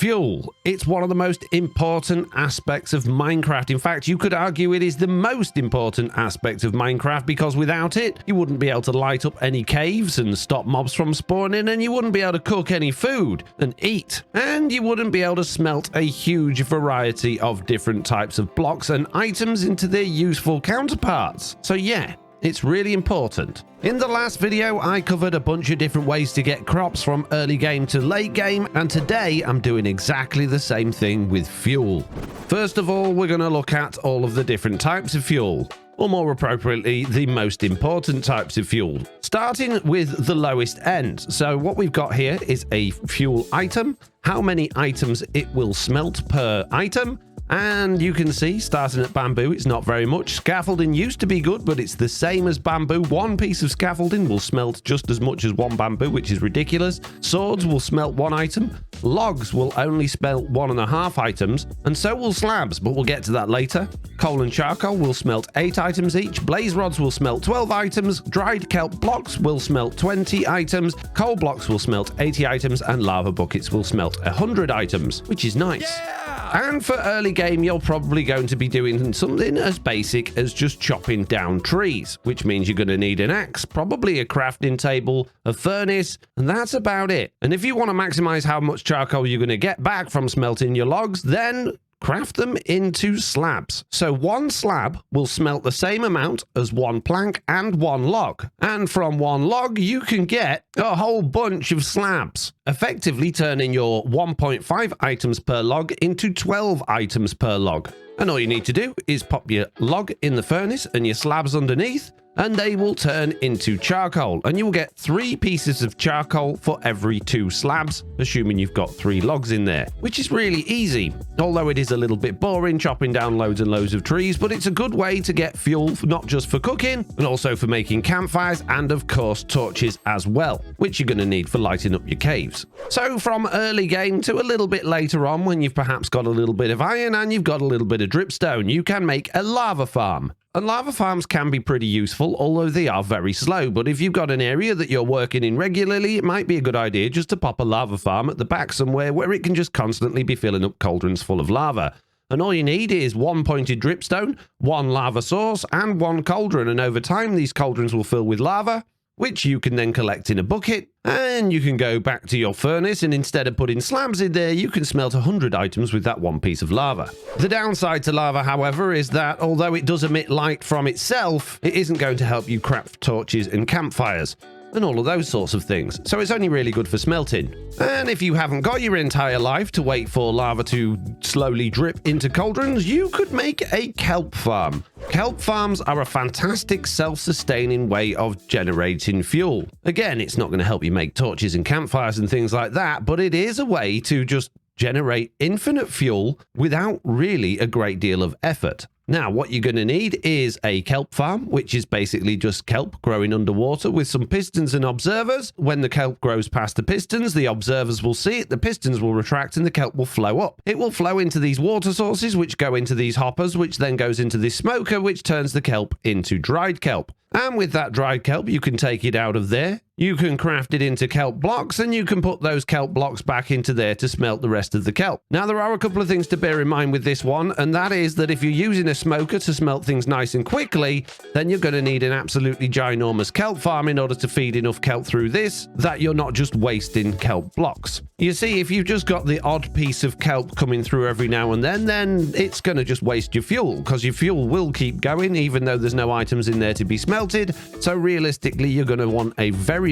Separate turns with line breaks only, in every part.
Fuel. It's one of the most important aspects of Minecraft. In fact, you could argue it is the most important aspect of Minecraft, because without it, you wouldn't be able to light up any caves and stop mobs from spawning, and you wouldn't be able to cook any food and eat, and you wouldn't be able to smelt a huge variety of different types of blocks and items into their useful counterparts. So yeah, it's really important. In the last video, I covered a bunch of different ways to get crops from early game to late game, and today I'm doing exactly the same thing with fuel. First of all, we're going to look at all of the different types of fuel, or more appropriately, the most important types of fuel, starting with the lowest end. So what we've got here is a fuel item, how many items it will smelt per item. And you can see, starting at bamboo, it's not very much. Scaffolding used to be good, but it's the same as bamboo. One piece of scaffolding will smelt just as much as one bamboo, which is ridiculous. Swords will smelt one item. Logs will only smelt 1.5 items, and so will slabs, but we'll get to that later. Coal and charcoal will smelt 8 items each. Blaze rods will smelt 12 items. Dried kelp blocks will smelt 20 items. Coal blocks will smelt 80 items, and lava buckets will smelt 100 items, which is nice. Yeah! And for early game, you're probably going to be doing something as basic as just chopping down trees, which means you're going to need an axe, probably a crafting table, a furnace, and that's about it. And if you want to maximize how much charcoal you're going to get back from smelting your logs, then craft them into slabs. So one slab will smelt the same amount as one plank and one log. And from one log, you can get a whole bunch of slabs, effectively turning your 1.5 items per log into 12 items per log. And all you need to do is pop your log in the furnace and your slabs underneath, and they will turn into charcoal, and you will get 3 pieces of charcoal for every 2 slabs, assuming you've got 3 logs in there, which is really easy, although it is a little bit boring chopping down loads and loads of trees, but it's a good way to get fuel, not just for cooking, but also for making campfires, and of course torches as well, which you're going to need for lighting up your caves. So from early game to a little bit later on, when you've perhaps got a little bit of iron and you've got a little bit of dripstone, you can make a lava farm. And lava farms can be pretty useful, although they are very slow. But if you've got an area that you're working in regularly, it might be a good idea just to pop a lava farm at the back somewhere where it can just constantly be filling up cauldrons full of lava. And all you need is 1 pointed dripstone, 1 lava source, and 1 cauldron. And over time, these cauldrons will fill with lava, which you can then collect in a bucket, and you can go back to your furnace, and instead of putting slabs in there, you can smelt 100 items with that 1 piece of lava. The downside to lava, however, is that although it does emit light from itself, it isn't going to help you craft torches and campfires and all of those sorts of things. So it's only really good for smelting. And if you haven't got your entire life to wait for lava to slowly drip into cauldrons, you could make a kelp farm. Kelp farms are a fantastic self-sustaining way of generating fuel. Again, it's not going to help you make torches and campfires and things like that, but it is a way to just generate infinite fuel without really a great deal of effort. Now, what you're going to need is a kelp farm, which is basically just kelp growing underwater with some pistons and observers. When the kelp grows past the pistons, the observers will see it, the pistons will retract, and the kelp will flow up. It will flow into these water sources, which go into these hoppers, which then goes into this smoker, which turns the kelp into dried kelp. And with that dried kelp, you can take it out of there. You can craft it into kelp blocks, and you can put those kelp blocks back into there to smelt the rest of the kelp. Now, there are a couple of things to bear in mind with this one, and that is that if you're using a smoker to smelt things nice and quickly, then you're going to need an absolutely ginormous kelp farm in order to feed enough kelp through this, that you're not just wasting kelp blocks. You see, if you've just got the odd piece of kelp coming through every now and then it's going to just waste your fuel, because your fuel will keep going, even though there's no items in there to be smelted. So realistically, you're going to want a very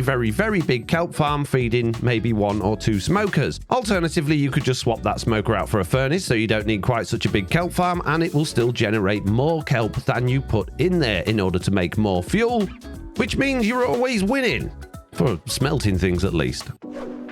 big kelp farm feeding maybe 1 or 2 smokers. Alternatively, you could just swap that smoker out for a furnace, so you don't need quite such a big kelp farm, and it will still generate more kelp than you put in there in order to make more fuel, which means you're always winning, for smelting things at least.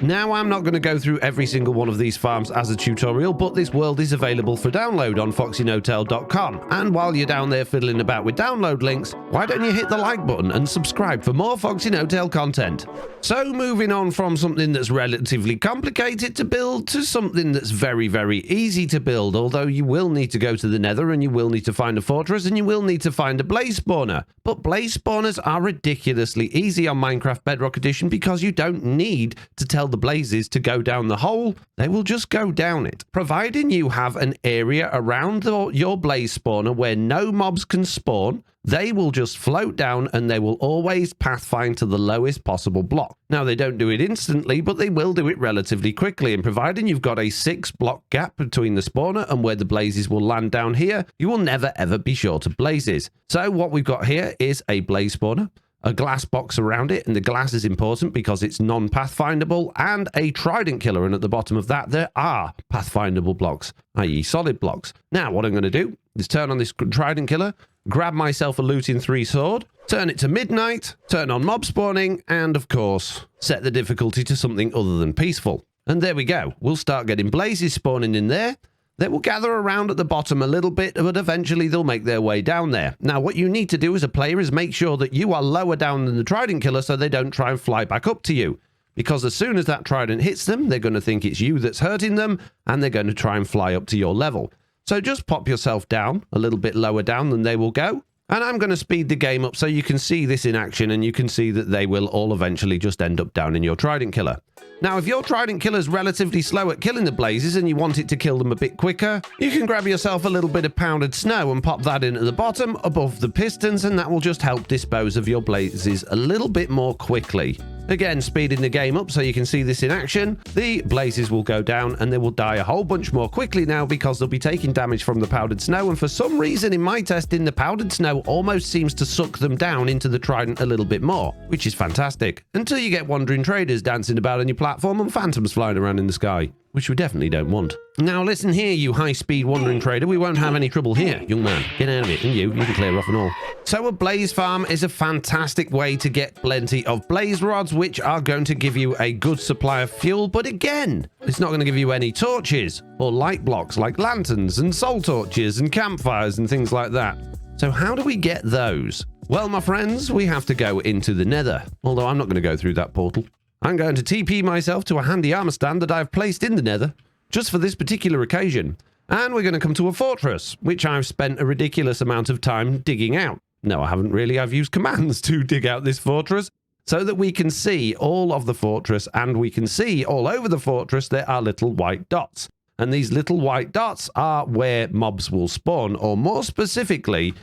Now, I'm not going to go through every single one of these farms as a tutorial, but this world is available for download on FoxyNoTail.com. And while you're down there fiddling about with download links, why don't you hit the like button and subscribe for more FoxyNoTail content? So moving on from something that's relatively complicated to build to something that's very easy to build, although you will need to go to the nether and you will need to find a fortress and you will need to find a blaze spawner. But blaze spawners are ridiculously easy on Minecraft Bedrock Edition because you don't need to tell the blazes to go down the hole, they will just go down it. Providing you have an area around your blaze spawner where no mobs can spawn, they will just float down and they will always pathfind to the lowest possible block. Now, they don't do it instantly, but they will do it relatively quickly. And providing you've got a 6-block gap between the spawner and where the blazes will land down here, you will never ever be short of blazes. So what we've got here is a blaze spawner, a glass box around it, and the glass is important because it's non-pathfindable, and a trident killer, and at the bottom of that there are pathfindable blocks, i.e. solid blocks. Now what I'm going to do is turn on this trident killer, grab myself a looting 3 sword, turn it to midnight, turn on mob spawning, and of course set the difficulty to something other than peaceful. And there we go, we'll start getting blazes spawning in there. They will gather around at the bottom a little bit, but eventually they'll make their way down there. Now, what you need to do as a player is make sure that you are lower down than the trident killer so they don't try and fly back up to you. Because as soon as that trident hits them, they're going to think it's you that's hurting them, and they're going to try and fly up to your level. So just pop yourself down a little bit lower down than they will go. And I'm going to speed the game up so you can see this in action, and you can see that they will all eventually just end up down in your trident killer. Now, if your trident killer is relatively slow at killing the blazes and you want it to kill them a bit quicker, you can grab yourself a little bit of powdered snow and pop that in at the bottom above the pistons, and that will just help dispose of your blazes a little bit more quickly. Again, speeding the game up so you can see this in action. The blazes will go down and they will die a whole bunch more quickly now because they'll be taking damage from the powdered snow, and for some reason in my testing, the powdered snow almost seems to suck them down into the trident a little bit more, which is fantastic. Until you get wandering traders dancing about on your platform and phantoms flying around in the sky, which we definitely don't want. Now listen here, you high-speed wandering trader, we won't have any trouble here. Young man, get out of it, and you can clear off and all. So a blaze farm is a fantastic way to get plenty of blaze rods, which are going to give you a good supply of fuel, but again, it's not going to give you any torches or light blocks like lanterns and soul torches and campfires and things like that. So how do we get those? Well, my friends, we have to go into the nether, although I'm not going to go through that portal. I'm going to TP myself to a handy armor stand that I've placed in the nether, just for this particular occasion. And we're going to come to a fortress, which I've spent a ridiculous amount of time digging out. No, I haven't really. I've used commands to dig out this fortress so that we can see all of the fortress, and we can see all over the fortress there are little white dots. And these little white dots are where mobs will spawn, or more specifically,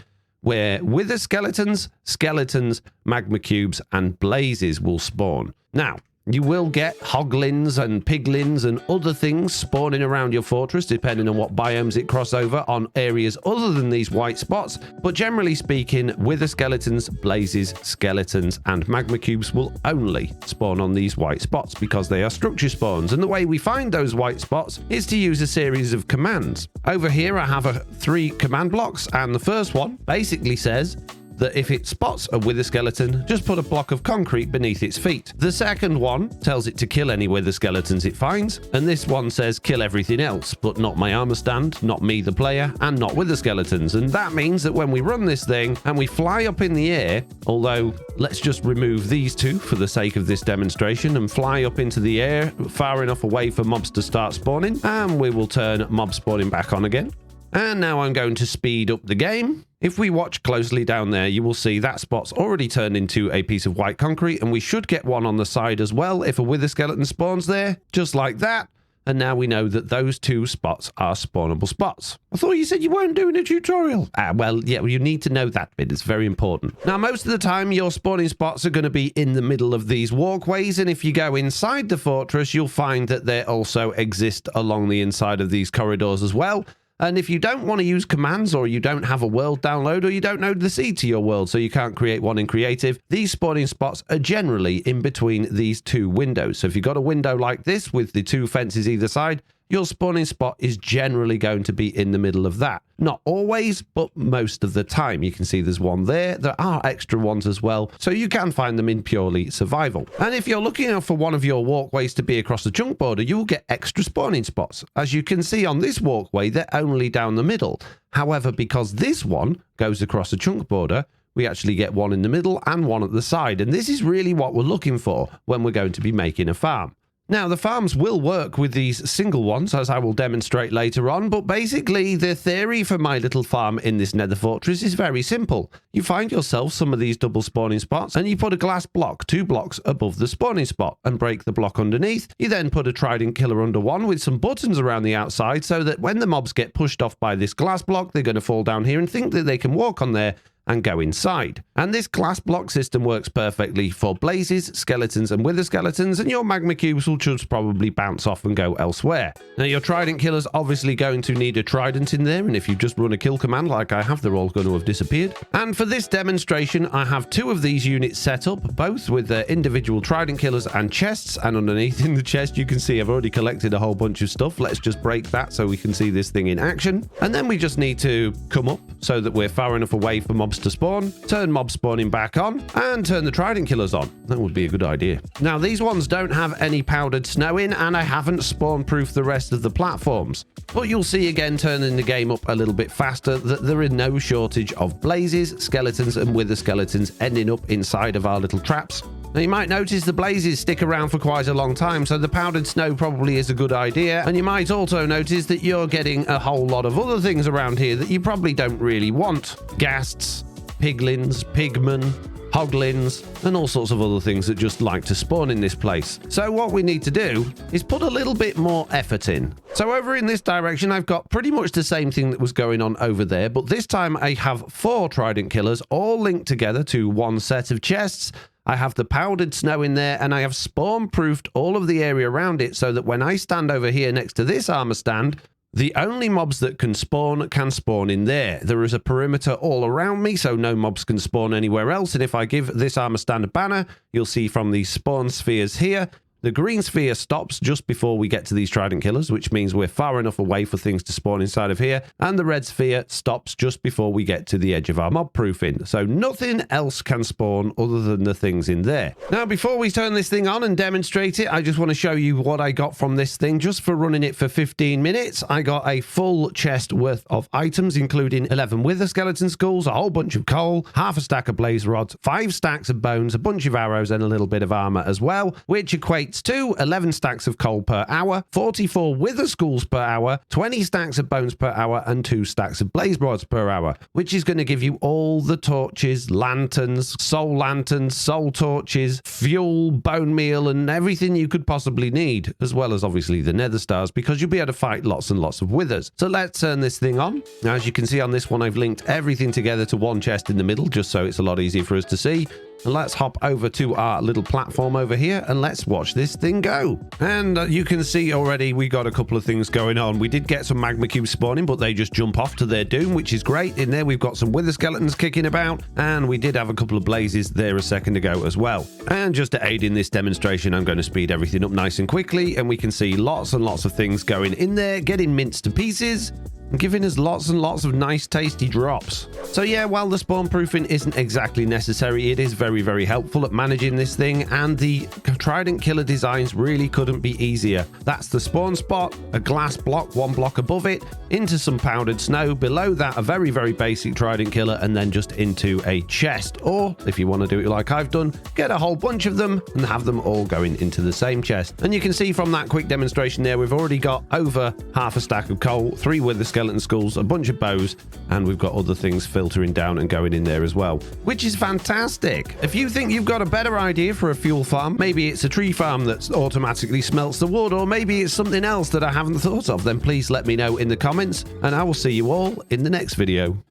where wither skeletons, magma cubes, and blazes will spawn. Now, you will get hoglins and piglins and other things spawning around your fortress, depending on what biomes it cross over on areas other than these white spots. But generally speaking, wither skeletons, blazes, skeletons, and magma cubes will only spawn on these white spots because they are structure spawns. And the way we find those white spots is to use a series of commands. Over here, I have 3 command blocks, and the first one basically says that if it spots a wither skeleton, just put a block of concrete beneath its feet. The second one tells it to kill any wither skeletons it finds, and this one says kill everything else, but not my armor stand, not me the player, and not wither skeletons. And that means that when we run this thing and we fly up in the air, although let's just remove these 2 for the sake of this demonstration and fly up into the air far enough away for mobs to start spawning, and we will turn mob spawning back on again. And now I'm going to speed up the game. If we watch closely down there, you will see that spot's already turned into a piece of white concrete, and we should get one on the side as well if a wither skeleton spawns there, just like that. And now we know that those 2 spots are spawnable spots. I thought you said you weren't doing a tutorial. Well, yeah, you need to know that bit. It's very important. Now, most of the time, your spawning spots are going to be in the middle of these walkways. And if you go inside the fortress, you'll find that they also exist along the inside of these corridors as well. And if you don't want to use commands, or you don't have a world download, or you don't know the seed to your world, so you can't create one in creative, these spawning spots are generally in between these 2 windows. So if you've got a window like this with the 2 fences either side, your spawning spot is generally going to be in the middle of that. Not always, but most of the time. You can see there's one there. There are extra ones as well, so you can find them in purely survival. And if you're looking out for one of your walkways to be across the chunk border, you'll get extra spawning spots. As you can see on this walkway, they're only down the middle. However, because this one goes across the chunk border, we actually get one in the middle and one at the side. And this is really what we're looking for when we're going to be making a farm. Now, the farms will work with these single ones, as I will demonstrate later on, but basically the theory for my little farm in this nether fortress is very simple. You find yourself some of these double spawning spots, and you put a glass block 2 blocks above the spawning spot and break the block underneath. You then put a trident killer under one with some buttons around the outside so that when the mobs get pushed off by this glass block, they're going to fall down here and think that they can walk on there and go inside. And this glass block system works perfectly for blazes, skeletons, and wither skeletons, and your magma cubes will just probably bounce off and go elsewhere. Now, your trident killer's obviously going to need a trident in there, and if you just run a kill command like I have, they're all going to have disappeared. And for this demonstration, I have 2 of these units set up, both with their individual trident killers and chests, and underneath in the chest, you can see I've already collected a whole bunch of stuff. Let's just break that so we can see this thing in action. And then we just need to come up so that we're far enough away for mobs to spawn, turn mob spawning back on, and turn the trident killers on. That would be a good idea. Now, these ones don't have any powdered snow in, and I haven't spawn-proofed the rest of the platforms. But you'll see again, turning the game up a little bit faster, that there is no shortage of blazes, skeletons, and wither skeletons ending up inside of our little traps. Now, you might notice the blazes stick around for quite a long time, so the powdered snow probably is a good idea. And you might also notice that you're getting a whole lot of other things around here that you probably don't really want. Ghasts, piglins, pigmen, hoglins, and all sorts of other things that just like to spawn in this place. So what we need to do is put a little bit more effort in. So over in this direction, I've got pretty much the same thing that was going on over there, but this time I have 4 trident killers all linked together to one set of chests. I have the powdered snow in there, and I have spawn-proofed all of the area around it so that when I stand over here next to this armor stand, the only mobs that can spawn in there. There is a perimeter all around me, so no mobs can spawn anywhere else. And if I give this armor stand a banner, you'll see from these spawn spheres here, the green sphere stops just before we get to these trident killers, which means we're far enough away for things to spawn inside of here. And the red sphere stops just before we get to the edge of our mob proofing. So nothing else can spawn other than the things in there. Now, before we turn this thing on and demonstrate it, I just want to show you what I got from this thing just for running it for 15 minutes. I got a full chest worth of items, including 11 wither skeleton skulls, a whole bunch of coal, half a stack of blaze rods, 5 stacks of bones, a bunch of arrows, and a little bit of armor as well, which equates to 11 stacks of coal per hour, 44 wither skulls per hour, 20 stacks of bones per hour, and 2 stacks of blaze rods per hour, which is going to give you all the torches, lanterns, soul torches, fuel, bone meal, and everything you could possibly need, as well as obviously the nether stars, because you'll be able to fight lots and lots of withers. So let's turn this thing on. Now, as you can see on this one, I've linked everything together to one chest in the middle, just so it's a lot easier for us to see. And let's hop over to our little platform over here and let's watch this thing go. And you can see already we got a couple of things going on. We did get some magma cubes spawning, but they just jump off to their doom, which is great. In there, we've got some wither skeletons kicking about, and we did have a couple of blazes there a second ago as well. And just to aid in this demonstration, I'm going to speed everything up nice and quickly, and we can see lots and lots of things going in there, getting minced to pieces, and giving us lots and lots of nice tasty drops. So yeah, while the spawn proofing isn't exactly necessary, it is very, very helpful at managing this thing, and the trident killer designs really couldn't be easier. That's the spawn spot, a glass block 1 block above it, into some powdered snow, below that a very, very basic trident killer, and then just into a chest. Or if you want to do it like I've done, get a whole bunch of them and have them all going into the same chest. And you can see from that quick demonstration there, we've already got over half a stack of coal, 3 wither skeleton skulls, a bunch of bows, and we've got other things filtering down and going in there as well, which is fantastic. If you think you've got a better idea for a fuel farm, maybe it's a tree farm that automatically smelts the wood, or maybe it's something else that I haven't thought of, then please let me know in the comments, and I will see you all in the next video.